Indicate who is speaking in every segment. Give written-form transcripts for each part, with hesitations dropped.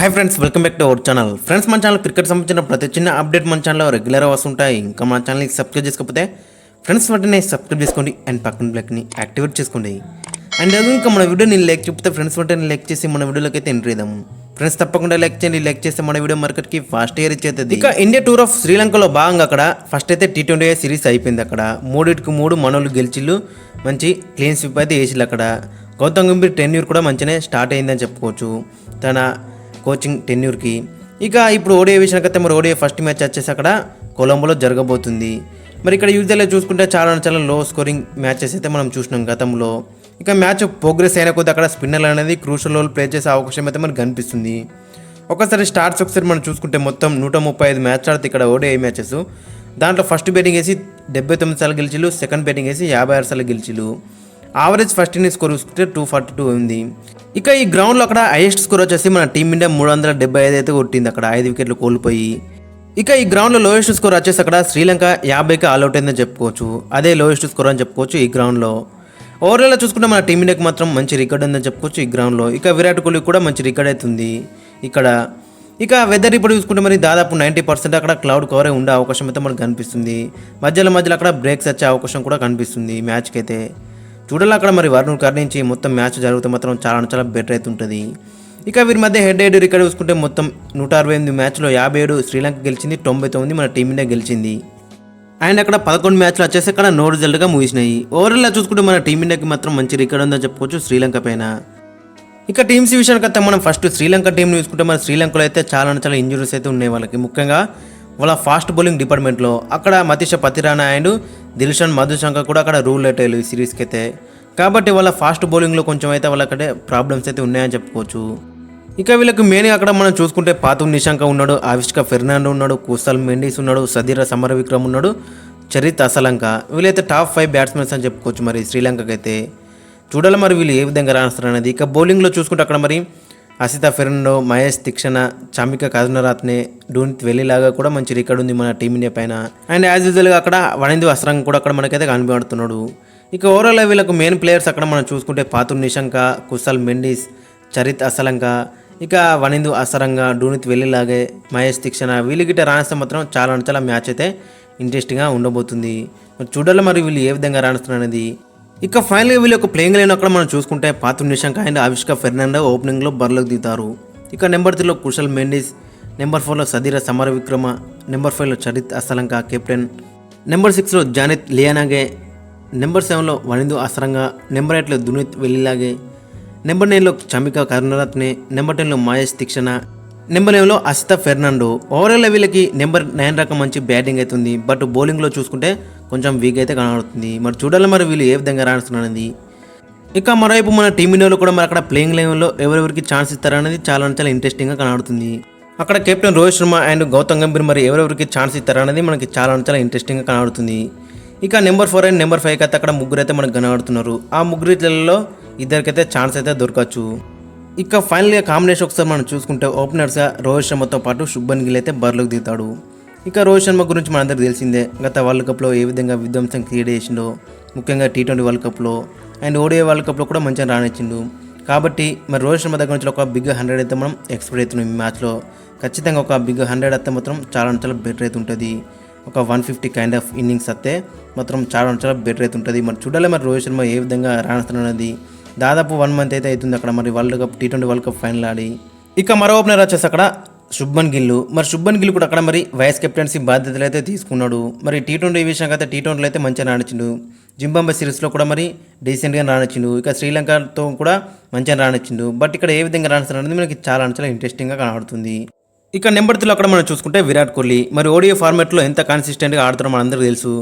Speaker 1: Hi friends, welcome back to our channel. Friends, మన channel cricket సంబంధించిన ప్రతి చిన్న అప్డేట్ మన ఛానల్లో రెగ్యులర్గా వస్తుంటాయి. ఇంకా మన ఛానల్కి సబ్స్క్రైబ్ చేసుకోకపోతే ఫ్రెండ్స్ వెంటనే సబ్స్క్రైబ్ చేసుకోండి అండ్ పక్కన బ్లాక్ని యాక్టివేట్ చేసుకోండి. అండ్ ఇంకా మన వీడియోని లైక్ చెప్తే ఫ్రెండ్స్ వెంటనే లైక్ చేసి మన వీడియోలోకి అయితే ఎంట్రీ ఇద్దాం. ఫ్రెండ్స్ తప్పకుండా లైక్ చేయండి. లైక్ చేస్తే మన వీడియో మార్కెట్కి ఫాస్ట్ ఇయర్ ఇచ్చేది. ఇక ఇండియా టూర్ ఆఫ్ శ్రీలంకలో భాగంగా అక్కడ ఫస్ట్ అయితే T20 సిరీస్ అయిపోయింది. అక్కడ 3-3 మనోళ్ళు గెలిచిళ్ళు, మంచి క్లీన్ స్వీప్ అయితే వేసిళ్ళు. అక్కడ గౌతమ్ గంభీర్ టెన్యూర్ కూడా మంచిగానే స్టార్ట్ అయిందని చెప్పుకోవచ్చు తన కోచింగ్ టెన్యూర్కి. ఇక ఇప్పుడు ఓడిఐ విషయానికి అయితే మరి ఓడిఐ ఫస్ట్ మ్యాచ్ వచ్చేసి అక్కడ కొలంబోలో జరగబోతుంది. మరి ఇక్కడ యూజువల్గా చూసుకుంటే చాలా లో స్కోరింగ్ మ్యాచెస్ అయితే మనం చూసినాం గతంలో. ఇక మ్యాచ్ ప్రోగ్రెస్ అయిన కొద్ది అక్కడ స్పిన్నర్ అనేది క్రూషల్ రోల్ ప్లే చేసే అవకాశం అయితే మనకు కనిపిస్తుంది. ఒకసారి స్టార్ట్స్ ఒకసారి మనం చూసుకుంటే మొత్తం 135 మ్యాచ్ ఆడితే ఇక్కడ ఓడిఐ మ్యాచెస్. దాంట్లో ఫస్ట్ బ్యాటింగ్ వేసి 79 సార్లు గెలిచిలు, సెకండ్ బ్యాటింగ్ వేసి 56 సార్లు గెలిచిలు. యావరేజ్ ఫస్ట్ ఇన్నింగ్స్ స్కోర్ చూసుకుంటే 242 ఉంది. ఇక ఈ గ్రౌండ్లో అక్కడ హైయెస్ట్ స్కోర్ వచ్చేసి మన టీమిండియా 375 అయితే కొట్టింది. అక్కడ 5 వికెట్లు కోల్పోయి. ఇక ఈ గ్రౌండ్లో లోయెస్ట్ స్కోర్ వచ్చేసి అక్కడ శ్రీలంక 50కి ఆల్అౌట్ అయిందని చెప్పుకోవచ్చు. అదే లోయెస్ట్ స్కోర్ అని చెప్పుకోవచ్చు ఈ గ్రౌండ్లో. ఓవరాల్గా చూసుకుంటే మన టీమిండియాకి మాత్రం మంచి రికార్డ్ ఉందని చెప్పుకోవచ్చు ఈ గ్రౌండ్లో. ఇక విరాట్ కోహ్లీ కూడా మంచి రికార్డ్ అవుతుంది ఇక్కడ. ఇక వెదర్ ఇప్పుడు చూసుకుంటే మరి దాదాపు 90% అక్కడ క్లౌడ్ కవర్ ఉండే అవకాశం అయితే మనకు కనిపిస్తుంది. మధ్యలో అక్కడ బ్రేక్స్ వచ్చే అవకాశం కూడా కనిపిస్తుంది మ్యాచ్కి అయితే. చూడాలి అక్కడ మరి వరుణ్ నుంచి మొత్తం మ్యాచ్ జరిగితే మాత్రం చాలా బెటర్ అవుతుంటుంది. ఇక వీరి మధ్య హెడ్ రికార్డ్ చూసుకుంటే మొత్తం 168 మ్యాచ్లో 57 శ్రీలంక గెలిచింది, 99 మన టీమిండియా గెలిచింది. అండ్ అక్కడ 11 మ్యాచ్లు వచ్చేసి అక్కడ నో రిజల్ట్గా ముగిసినాయి. ఓవరాల్గా చూసుకుంటే మన టీమిండియాకి మాత్రం మంచి రికార్డ్ ఉందని చెప్పుకోవచ్చు శ్రీలంక పైన. ఇక టీమ్స్ విషయానికి అయితే మనం ఫస్ట్ శ్రీలంక టీంని చూసుకుంటే మన శ్రీలంకలో అయితే చాలా ఇంజురీస్ అయితే ఉన్నాయి వాళ్ళకి. ముఖ్యంగా వాళ్ళ ఫాస్ట్ బౌలింగ్ డిపార్ట్మెంట్లో అక్కడ మతీష పతిరానా అండ్ దిల్షన్ మధుశంకర్ కూడా అక్కడ రూల్ అయ్యారు ఈ సిరీస్కి అయితే. కాబట్టి వాళ్ళ ఫాస్ట్ బౌలింగ్లో కొంచెం అయితే వాళ్ళకంటే ప్రాబ్లమ్స్ అయితే ఉన్నాయని చెప్పుకోవచ్చు. ఇక వీళ్ళకి మెయిన్గా అక్కడ మనం చూసుకుంటే పాతు నిశాంక ఉన్నాడు, ఆవిష్క ఫెర్నాండో ఉన్నాడు, కుసల్ మెండిస్ ఉన్నాడు, సదీర సమర విక్రమ్ ఉన్నాడు, చరిత్ అసలంక. వీళ్ళైతే టాప్ 5 బ్యాట్స్మెన్స్ అని చెప్పుకోవచ్చు మరి శ్రీలంకకి అయితే. చూడాలి మరి వీళ్ళు ఏ విధంగా రాస్తారు అనేది. ఇక బౌలింగ్లో చూసుకుంటే అక్కడ మరి అసిత ఫెర్నాండో, మహేష్ తిక్షణ, చామిక కరుణరత్నే, డూనిత్ వెల్లిలాగా కూడా మంచి రికార్డ్ ఉంది మన టీమిండియా పైన. అండ్ యాజ్ యూజువల్గా అక్కడ వనిందు అస్రంగ్ కూడా అక్కడ మనకైతే కనిపెడుతున్నాడు. ఇక ఓవరాల్ వీళ్ళకు మెయిన్ ప్లేయర్స్ అక్కడ మనం చూసుకుంటే పాతు నిశాంక, కుసల్ మెండిస్, చరిత్ అసలంక, ఇక వనిందు అసరంగ, డూనిత్ వెల్లిలాగే, మహేష్ తిక్షణ. వీళ్ళకిట రాణిస్తే మాత్రం చాలా మ్యాచ్ అయితే ఇంట్రెస్టింగ్గా ఉండబోతుంది. మరి చూడాలి మరి వీళ్ళు ఏ విధంగా రాణిస్తున్నారు అనేది. ఇక ఫైనల్గా వీళ్ళు ఒక ప్లేయింగ్ లైన్ అక్కడ మనం చూసుకుంటే పాతు నిశాంక అండ్ ఆవిష్క ఫెర్నాండో ఓపెనింగ్లో బరిలోకి దిగుతారు. ఇక నెంబర్ 3లో కుశల్ మెండిస్, నెంబర్ 4లో సదీర సమర విక్రమ, నెంబర్ 5లో చరిత్ అసలంక కెప్టెన్, నెంబర్ 6లో జానిత్ లియానాగే, నెంబర్ 7లో వనిందు అసరంగ, నెంబర్ 8లో దునిత్ వెల్లిలాగే, నెంబర్ 9లో చమిక కరుణరత్నే, నెంబర్ 10లో మహేష్ తిక్షణ, నెంబర్ 11లో అసిత ఫెర్నాండో. ఓవరాల్ వీళ్ళకి నెంబర్ 9 రకం మంచి బ్యాటింగ్ అవుతుంది. బట్ బౌలింగ్లో చూసుకుంటే కొంచెం వీక్ అయితే కనబడుతుంది. మరి చూడాలి మరి వీళ్ళు ఏ విధంగా రాణిస్తున్నారనేది. ఇక మరోవైపు మన టీమిండియాలో కూడా మరి అక్కడ ప్లేయింగ్ లైన్లో ఎవరెవరికి ఛాన్స్ ఇస్తారనేది చాలా ఇంట్రెస్టింగ్గా కనబడుతుంది. అక్కడ కెప్టెన్ రోహిత్ శర్మ అండ్ గౌతమ్ గంభీర్ మరి ఎవరెవరికి ఛాన్స్ ఇస్తారనేది మనకి చాలా ఇంట్రెస్టింగ్గా కనబడుతుంది. ఇక నెంబర్ 4 అండ్ నెంబర్ 5 అయితే అక్కడ ముగ్గురు అయితే మనకు కనబడుతున్నారు. ఆ ముగ్గురిలో ఇద్దరికైతే ఛాన్స్ అయితే దొరకచ్చు. ఇక ఫైనల్గా కాంబినేషన్ ఒకసారి మనం చూసుకుంటే ఓపెనర్స్గా రోహిత్ శర్మతో పాటు శుభ్మన్ గిల్ అయితే బరిలోకి దిగుతాడు. ఇక రోహిత్ శర్మ గురించి మనందరికీ తెలిసిందే, గత వరల్డ్ కప్లో ఏ విధంగా విధ్వంసం క్రియేట్ చేసిండో, ముఖ్యంగా T20 వరల్డ్ కప్లో అండ్ ఓడిఐ వరల్డ్ కప్లో కూడా మంచిగా రానిచ్చిండు. కాబట్టి మరి రోహిత్ శర్మ దగ్గర నుంచి ఒక బిగ్ 100 అయితే మనం ఎక్స్పెక్ట్ అవుతున్నాం ఈ మ్యాచ్లో. ఖచ్చితంగా ఒక బిగ్ 100 అయితే మాత్రం చాలా బెటర్ అయితే ఉంటుంది. ఒక 150 కైండ్ ఆఫ్ ఇన్నింగ్స్ అయితే మాత్రం చాలా బెటర్ అయితే ఉంటుంది. మరి చూడాలి మరి రోహిత్ శర్మ ఏ విధంగా రాణిస్తున్నది. దాదాపు 1 మంత్ అయితే అవుతుంది అక్కడ మరి world cup T20 world cup final ఆడి. ఇక మరో ఓపెనర్ వచ్చేసి అక్కడ శుభ్మన్ గిల్. మరి శుభ్మన్ గిల్ కూడా అక్కడ మరి వైస్ కెప్టెన్సీ బాధ్యతలు అయితే తీసుకున్నాడు. మరి T20 విషయంగా అయితే T20లో అయితే మంచిగా రాణించిండు. జింబాబ్వే సిరీస్లో కూడా మరి డీసెంట్గా రాణించిండు. ఇక శ్రీలంకతో కూడా మంచిగా రాణించిండు. బట్ ఇక్కడ ఏ విధంగా రాణిస్తున్నారు అనేది మనకి చాలా ఇంట్రెస్టింగ్గా కనబడుతుంది. ఇక నెంబర్ 3లో అక్కడ మనం చూసుకుంటే విరాట్ కోహ్లీ. మరి ఓడిఐ ఫార్మాట్లో ఎంత కన్సిస్టెంట్గా ఆడుతారో మనందరికీ తెలుసు.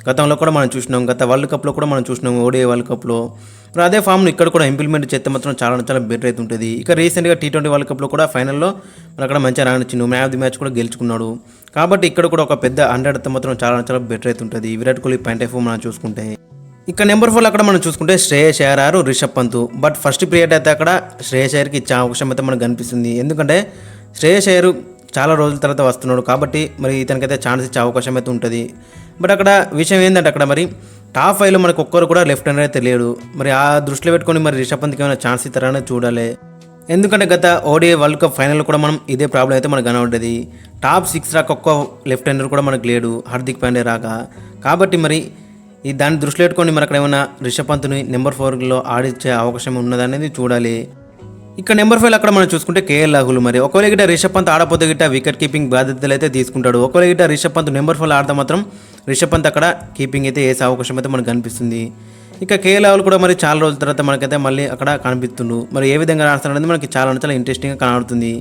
Speaker 1: గతంలో కూడా మనం చూసినాం, గత వరల్డ్ కప్లో కూడా మనం చూసినాం ఓడిఐ వరల్డ్ కప్లో. మరి అదే ఫామ్ను ఇక్కడ కూడా ఇంప్లిమెంట్ చేస్తే మాత్రం చాలా బెటర్ అయితే ఉంటుంది. ఇక రీసెంట్గా T20 వరల్డ్ కప్లో కూడా ఫైనల్లో మరి అక్కడ మంచిగా రాణించిండు, మ్యాన్ ఆఫ్ ది మ్యాచ్ కూడా గెలుచుకున్నాడు. కాబట్టి ఇక్కడ కూడా ఒక పెద్ద 100 అయితే మాత్రం చాలా బెటర్ అయితే ఉంటుంది Virat Kohli point of view మనం చూసుకుంటే. ఇక నెంబర్ 4 అక్కడ మనం చూసుకుంటే Shreyas Iyer, Rishabh Pant. But first period అయితే అక్కడ శ్రేయస్ అయ్యర్కి ఇచ్చే అవకాశం అయితే మనకు కనిపిస్తుంది. ఎందుకంటే శ్రేయస్ అయ్యర్ చాలా రోజుల తర్వాత వస్తున్నాడు కాబట్టి మరి ఇతనికైతే ఛాన్స్ ఇచ్చే అవకాశం అయితే ఉంటుంది. బట్ అక్కడ విషయం ఏంటంటే అక్కడ మరి టాప్ 5లో మనకు ఒక్కరు కూడా లెఫ్ట్ హ్యాండర్ అయితే లేడు. మరి ఆ దృష్టిలో పెట్టుకొని మరి రిషబ్ పంత్కి ఏమైనా ఛాన్స్ ఇస్తారని చూడాలి. ఎందుకంటే గత ఓడిఐ వరల్డ్ కప్ ఫైనల్ కూడా మనం ఇదే ప్రాబ్లం అయితే మనకు కనబడ్డది. టాప్ 6 రాక ఒక్క లెఫ్ట్ హ్యాండర్ కూడా మనకు లేడు, హార్దిక్ పాండ్యా రాక. కాబట్టి మరి దాన్ని దృష్టిలో పెట్టుకొని మరి అక్కడ ఏమైనా రిషబ్ పంత్ని నెంబర్ 4లో ఆడించే అవకాశం ఉన్నదనేది చూడాలి. ఇక నెంబర్ 5 అక్కడ మనం చూసుకుంటే కేఎల్ రాహుల్. మరి ఒకవేళ గిట్ట రిషబ్ పంత్ ఆడపోతే గిట్ట వికెట్ కీపింగ్ బాధ్యతలు అయితే తీసుకుంటాడు. ఒకవేళ గిట్ట రిషబ్ పంత్ నెంబర్ 4 ఆడితే మాత్రం రిషబ్ పంత్ అక్కడ కీపింగ్ అయితే వేసే అవకాశం అయితే మనకు కనిపిస్తుంది. ఇక కేఎల్ రాహుల్ కూడా మరి చాలా రోజుల తర్వాత మనకైతే మళ్ళీ అక్కడ కనిపిస్తుండు. మరి ఏ విధంగా ఆడుతున్నాడనేది మనకి చాలా ఇంట్రెస్టింగ్గా కనబడుతుంది.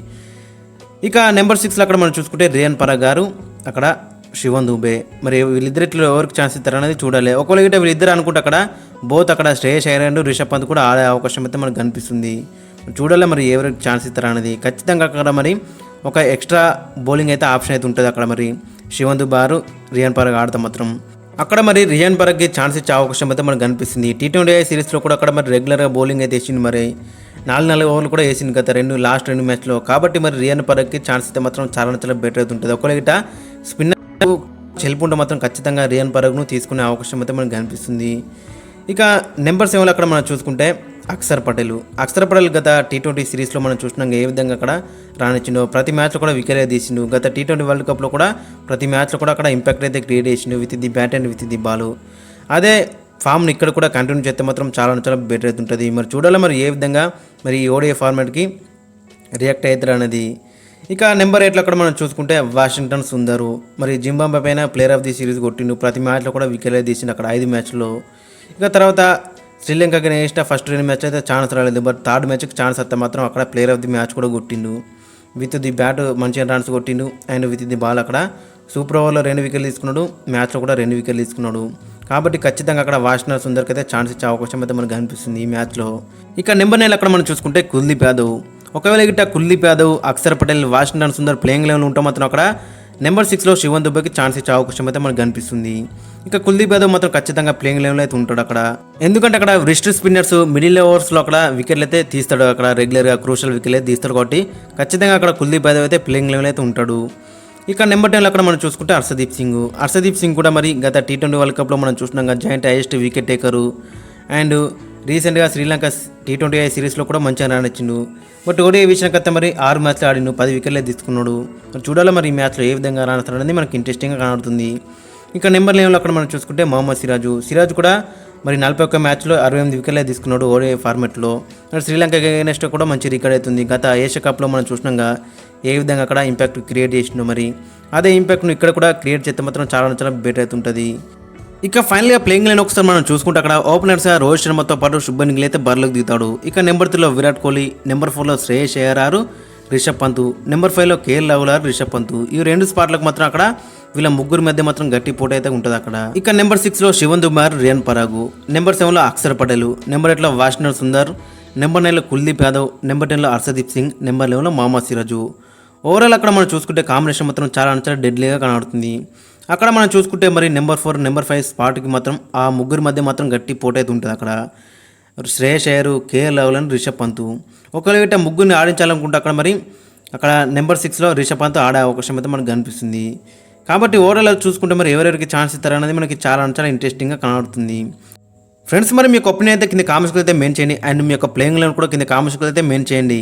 Speaker 1: ఇక నెంబర్ 6లో అక్కడ మనం చూసుకుంటే రియాన్ పరాగ్ గారు, అక్కడ శివన్ దుబే. మరి వీళ్ళిద్దరిలో ఎవరికి ఛాన్స్ ఇస్తారనేది చూడాలి. ఒకవేళ గిట్ట వీళ్ళిద్దరు అనుకుంటే అక్కడ శ్రేయస్ అయ్యర్ అండ్ రిషబ్ పంత్ కూడా ఆడే అవకాశం అయితే మనకు కనిపిస్తుంది. చూడాలి మరి ఎవరికి ఛాన్స్ ఇస్తారనేది. ఖచ్చితంగా అక్కడ మరి ఒక ఎక్స్ట్రా బౌలింగ్ అయితే ఆప్షన్ అయితే ఉంటుంది అక్కడ. మరి శివన్ దుబారు రియాన్ పరాగ్ ఆడితే మాత్రం అక్కడ మరి రియాన్ పరాగ్కి ఛాన్స్ ఇచ్చే అవకాశం అయితే మనకు కనిపిస్తుంది. T20 సిరీస్లో కూడా అక్కడ మరి రెగ్యులర్గా బౌలింగ్ అయితే వేసింది. మరి 4 ఓవర్లు కూడా వేసింది గత లాస్ట్ 2 మ్యాచ్లో. కాబట్టి మరి రియాన్ పరాగ్కి ఛాన్స్ ఇస్తే మాత్రం చాలా బెటర్ అయితే ఉంటుంది. ఒకవేళ గిట్ట స్పిన్నర్ చెల్పుంటే మాత్రం ఖచ్చితంగా రియాన్ పరాగ్ను తీసుకునే అవకాశం అయితే మనకు కనిపిస్తుంది. ఇక నెంబర్ 7లో అక్కడ మనం చూసుకుంటే అక్షర్ పటేల్ గత T20 సిరీస్లో మనం చూసినాం ఏ విధంగా అక్కడ రాణించిండు. ప్రతి మ్యాచ్లో కూడా వికెట్ తీసిండు. గత T20 వరల్డ్ కప్లో కూడా ప్రతి మ్యాచ్లో కూడా అక్కడ ఇంపాక్ట్ అయితే క్రియేట్ చేసిండు with the bat and with the ball. అదే ఫామ్ని ఇక్కడ కూడా కంటిన్యూ చేస్తే మాత్రం చాలా బెటర్ అయితే ఉంటుంది. మరి చూడాలి మరి ఏ విధంగా మరి ఈ ఓడిఐ ఫార్మాట్కి రియాక్ట్ అవుతారు అనేది. ఇక నెంబర్ 8లో అక్కడ మనం చూసుకుంటే వాషింగ్టన్ సుందర్. మరి జింబాబ్వే పైన ప్లేయర్ ఆఫ్ ది సిరీస్ కొట్టిండు. ప్రతి మ్యాచ్లో కూడా వికెట్ తీసిండు అక్కడ 5 మ్యాచ్లో. ఇక తర్వాత శ్రీలంకకి నెక్స్ట్ ఫస్ట్ 2 మ్యాచ్ అయితే ఛాన్స్ రాలేదు. బట్ థర్డ్ మ్యాచ్కి ఛాన్స్ వస్తే మాత్రం అక్కడ ప్లేయర్ ఆఫ్ ది మ్యాచ్ కూడా కొట్టిండు. విత్ ది బ్యాట్ మంచిగా రన్స్ కొట్టిండు అండ్ విత్ ది బాల్ అక్కడ సూపర్ ఓవర్లో 2 వికెట్లు తీసుకున్నాడు, మ్యాచ్లో కూడా 2 వికెట్లు తీసుకున్నాడు. కాబట్టి ఖచ్చితంగా అక్కడ వాషింగ్టన్ సుందర్కి అయితే ఛాన్స్ ఇచ్చే అవకాశం అయితే మనకు కనిపిస్తుంది ఈ మ్యాచ్లో. ఇక నెంబర్ 9 అక్కడ మనం చూసుకుంటే కుల్దీప్ యాదవ్. ఒకవేళ గిట్ట కుల్దీప్ యాదవ్, అక్షర్ పటేల్, వాషింగ్టన్ సుందర్ ప్లేయింగ్ లెవెల్ ఉంటే మాత్రం అక్కడ నెంబర్ 6లో శివన్ దుబేకి ఛాన్స్ ఇచ్చే అవకాశం అయితే మనకు కనిపిస్తుంది. ఇక కుల్దీప్ యాదవ్ మాత్రం ఖచ్చితంగా ప్లేయింగ్ లెవెల్ అయితే ఉంటాడు అక్కడ. ఎందుకంటే అక్కడ రిస్ట్ స్పిన్నర్స్ మిడిల్ ఓవర్స్లో అక్కడ వికెట్లు అయితే తీస్తాడు, అక్కడ రెగ్యులర్గా క్రూషల్ వికెట్లు అయితే తీస్తాడు. కాబట్టి ఖచ్చితంగా అక్కడ కుల్దీప్ యాదవ్ అయితే ప్లేయింగ్ లెవెల్ అయితే ఉంటాడు. ఇక నెంబర్ 10లో అక్కడ మనం చూసుకుంటే హర్షదీప్ సింగ్ కూడా మరి గత T20 వరల్డ్ కప్లో మనం చూసినాం joint highest wicket taker. And రీసెంట్గా శ్రీలంక T20 సిరీస్లో కూడా మంచిగా రానిచ్చిండు. బట్ ఓడిఐ విషయానికి వస్తే మరి 6 మ్యాచ్లు ఆడిండు, 10 వికెట్లే తీసుకున్నాడు. మరి చూడాలి మరి ఈ మ్యాచ్లో ఏ విధంగా రాణిస్తాడనేది మనకి ఇంట్రెస్టింగ్గా కనబడుతుంది. ఇక నెంబర్ 11లో అక్కడ మనం చూసుకుంటే మొహమ్మద్ సిరాజ్ కూడా మరి 41 మ్యాచ్లో 68 వికెట్లే తీసుకున్నాడు ఓడిఐ ఫార్మెట్లో. మరి శ్రీలంక అగైనెస్ట్ కూడా మంచి రికార్డ్ అవుతుంది. గత ఏషియా కప్లో మనం చూసినాగా ఏ విధంగా అక్కడ ఇంపాక్ట్ క్రియేట్ చేసిండు. మరి అదే ఇంపాక్ట్ను ఇక్కడ కూడా క్రియేట్ చేస్తే మాత్రం చాలా బెటర్ అవుతుంటుంది. ఇక ఫైనల్గా ప్లేయింగ్ లైన్ ఒకసారి మనం చూసుకుంటే అక్కడ ఓపెనర్స్గా రోహిత్ శర్మతో పాటు శుభ్మన్ గిల్ అయితే బరిలోకి దిగుతాడు. ఇక నెంబర్ 3లో విరాట్ కోహ్లీ, నెంబర్ 4లో శ్రేయస్ అయ్యర్, రిషబ్ పంత్, నెంబర్ 5లో కేఎల్ రాహుల్, రిషబ్ పంత్. ఈ 2 స్పాట్లకు మాత్రం అక్కడ వీళ్ళ ముగ్గురు మధ్య మాత్రం గట్టి పోటీ అయితే ఉంటుంది అక్కడ. ఇక నెంబర్ 6లో శివన్ దుబార్, రియాన్ పరాగ్, నెంబర్ 7లో అక్షర్ పటేల్, నెంబర్ 8లో వాషింగ్టన్ సుందర్, నెంబర్ 9లో కుల్దీప్ యాదవ్, నెంబర్ 10లో హర్షదీప్ సింగ్, నెంబర్ 11లో మొహమ్మద్ సిరాజ్. ఓవరాల్ అక్కడ మనం చూసుకుంటే కాంబినేషన్ మాత్రం చాలా డెడ్లీగా కనబడుతుంది. అక్కడ మనం చూసుకుంటే మరి నెంబర్ 4, నెంబర్ 5 స్పాట్కి మాత్రం ఆ ముగ్గురి మధ్య మాత్రం గట్టి పోటీ అయితే ఉంటుంది అక్కడ. Shreyas Iyer, KL Rahul and Rishabh Pant. ఒకవేళ ముగ్గురిని ఆడించాలనుకుంటే అక్కడ నెంబర్ 6లో రిషబ్ పంత్ ఆడే అవకాశం అయితే మనకు కనిపిస్తుంది. కాబట్టి ఓవరాల్ చూసుకుంటే మరి ఎవరెవరికి ఛాన్స్ ఇస్తారనేది మనకి చాలా ఇంట్రెస్టింగ్గా కనబడుతుంది. ఫ్రెండ్స్ మరి మీ యొక్క ఒపీనియన్ అయితే కింద కామెంట్స్లో అయితే మెయిన్ చేయండి. అండ్ మీ యొక్క ప్లేయింగ్ లెవెల్ కూడా కింద కామెంట్స్లో అయితే మెయిన్ చేయండి.